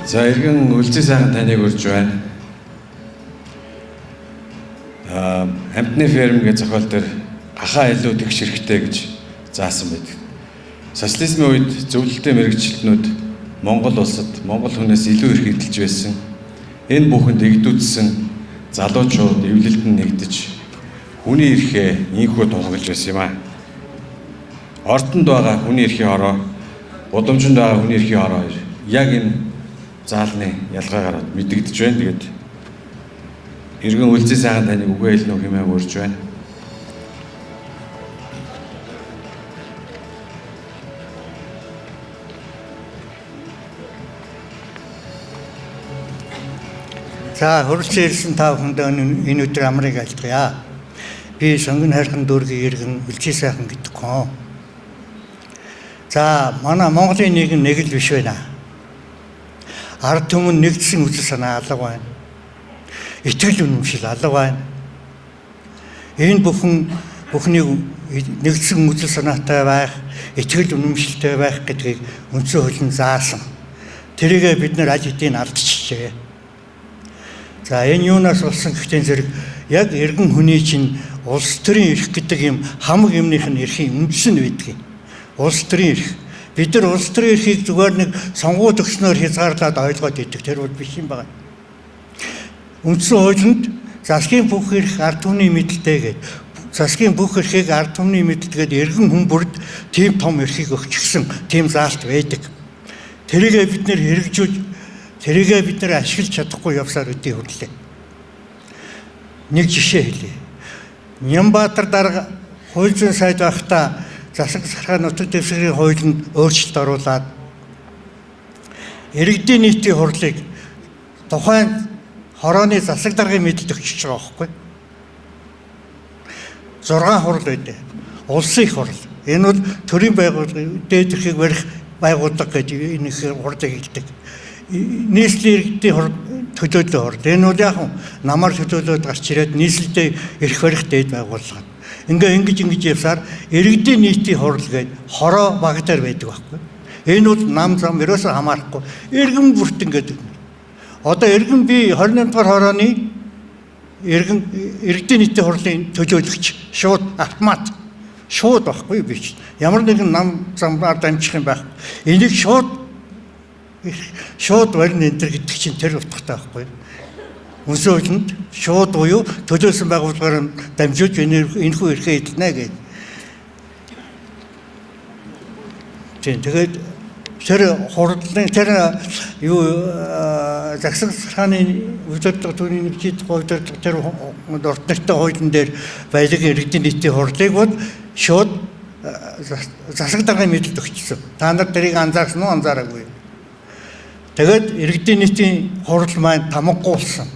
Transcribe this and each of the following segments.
За иргэн үлзий сайхан таныг урьж байна. Амтны ферм гэж зохиол дээр гахаа илүү тэгш хэрэгтэй гэж заасан байдаг. Социализмын үед зөвлөлттэй мэрэгчлэтнүүд Монгол улсад Монгол хүнээс илүү их эдэлж байсан. Энэ бүхэнд игдүүдсэн залуучууд эвлэлд нь нэгдэж хүний эрхээ инхүү тунхаглаж байсан юм аа. Ортонд байгаа хүний эрхийн хороо, удамжинд байгаа хүний эрхийн хороо яг энэ заалны ялгаагаар мэдэгдэж байна. Тэгээд иргэн үлзий сайхан таныг үгүй хэлнэ хэмээн урьж байна. За хөрөлцөн ирсэн та бүхэнд энэ өдөр амрыг айлтгая. Би сонгон хайрхан дүүргийн иргэн үлзий сайхан гэдэг хүн. За манай Монголын нийгэм нэг л биш байна. Ард түмэн нэгдсэн үзэл санаа алга байна. Итгэл үнэмшил алга байна. Энэ бүхнийг нэгдсэн үзэл санаатай байх, итгэл үнэмшилтэй байх гэдгийг үндсэн хуулинд заасан. Тэрийг бид нар аль хэдийн алдчихжээ. За энэ юунаас болсон гэхдээ зэрэг яг иргэн хүний чинь улс төрийн эрх гэдэг юм хамаг юмных нь эрхийн үндэс нь байдаг. Улс төрийн эрх. Бид нар улс төрийн эрхийг зүгээр нэг сонгуульд өгснөөр хязгаарлаад ойлгоод идэг. Тэр бол биш юм байна. Үндсэн хуулинд засгийн бүх эрх ард түмний мэдэлтэй гэдэг. Засгийн бүх эрхийг ард түмний мэдэлгээд иргэн хүн бүрд тийм том эрхийг өгчихсөн тийм заалт байдаг. Тэрийг бид нэр хэрэгжүүлж, тэрийг бид нэр ашиглаж чадахгүй явсаар үдий хөрлөө. Нэг жишээ хэлье. Нямбатар дарга хууль зүйн сайд байхдаа засаг сархай нутаг дэвсгэрийн хуулинд өөрчлөлт оруулаад иргэдийн нийтийн хурлыг тухайн хорооны засаг даргын мэдэлд өгчөж байгаа байхгүй. 6 хурл байдаг. Улсын хурл. Энэ бол төрийн байгууллага дээд эрхийг барих байгууллага гэж энэ хурлыг хэлдэг. Нийслэлийн иргэдийн төлөөлөл хурл. Энэ бол яг намар төлөөлөд гарч ирээд нийслэлдээ эрх барих дээд байгууллага. Ингэж явсаар иргэдийн нийтийн хурл гээд хороо баг дээр байдаг байхгүй. Энэ бол нам зам ерөөсөө хамаарахгүй. Иргэн бүрт ингээд. Одоо иргэн би 28 дугаар хорооны иргэдийн нийтийн хурлын төлөөлөгч шууд автомат шууд байхгүй би чинь. Ямар нэгэн нам замаар дамжих юм байх. Энийг шууд барин энэ төр гэдэг чинь тэр утгатай байхгүй. Үндсэн хуулинд шууд буюу төлөөлсөн байгууллагаар дамжуулж энэхүү эрхээ эдэлнэ гэж. Тэгээд тэр хурлын тэр юу засаг сархааны удирдлагын түүний нэгжид удирдлага тэр орд нэртэй хуулийн дээр баялаг иргэдийн нийтийн хурлыг бол шууд засаг даргын мэдэлд өгчсөн. Та нар тэрийг анзаарсан уу, анзаараагүй. Тэгээд иргэдийн нийтийн хурл маань тамгуулсан.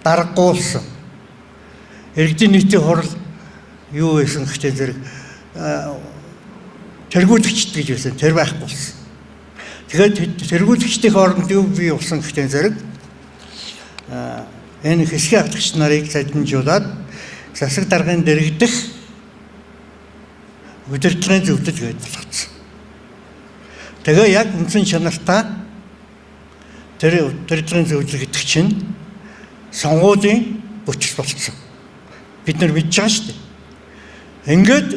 Даргуулсан. Иргэдийн нийтийн хурл юу байсан гэхдээ зэрэг тэргүүлэгчд гэж байсан. Тэр байхгүй болсон. Тэгээд тэргүүлэгчдийн хооронд юу бий болсон гэхдээ зэрэг энэ хэсгийн хатгч нарыг задимжуулаад засаг даргын дэрэгдэх удирдлагын зөвлөл гэж болгоцсон. Тэгээ яг үндсэн чанартай тэр удирдлагын зөвлөл гэдэг чинь сонгуулийн бүчил болцсон. Бид нар мэдж байгаа шүү дээ. Ингээд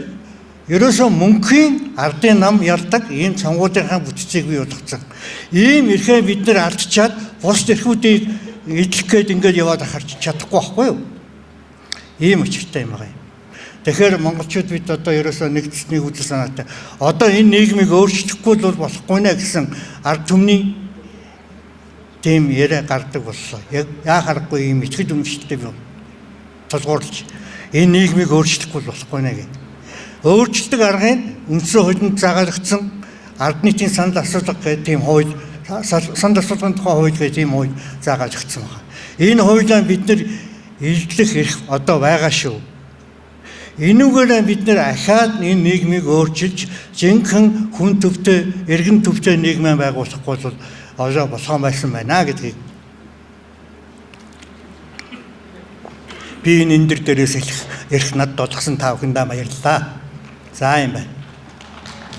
ерөөсөө мөнхийн ардын нам ялдаг ийм сонгуулийнхаа бүтцийг бий болгоцсон. Ийм эрхээ бид нар алдчихад бус эрхүүдийг эдлэх гээд ингээд яваад харж чадахгүй байхгүй юу? Ийм учиртай юм байна. Тэгэхээр монголчууд бид одоо ерөөсөө нэгдсэний үзэл санаатай. Одоо энэ нийгмийг өөрчлөхгүй бол болохгүй нэ гэсэн ард түмний тийм яриа гардаг боллоо. Яг харахгүй ийм итгэл үнэмшилтэй би тулгуурлаж энэ нийгмийг өөрчлөхгүй болохгүй нэ гэх. Өөрчлөлтөг аргыг үндсэн хуулинд загалгдсан ард нийтийн санал асуулга гэх тийм хууль, санал асуулгын тухай хууль гэх тийм хууль загалгдсан байна. Энэ хуулиар бид нар илчлэх эрх одоо байгаа шүү. Энүүгээр бид нар ахаад энэ нийгмийг өөрчилж жинхэнэ хүн төвтэй, эргэн төвтэй нийгмээ байгуулахгүй бол олоо болохон байсан байна гэдгийг би энэ дээрээс ирэх над болгосон та бүхэндээ баярлалаа. За юм байна.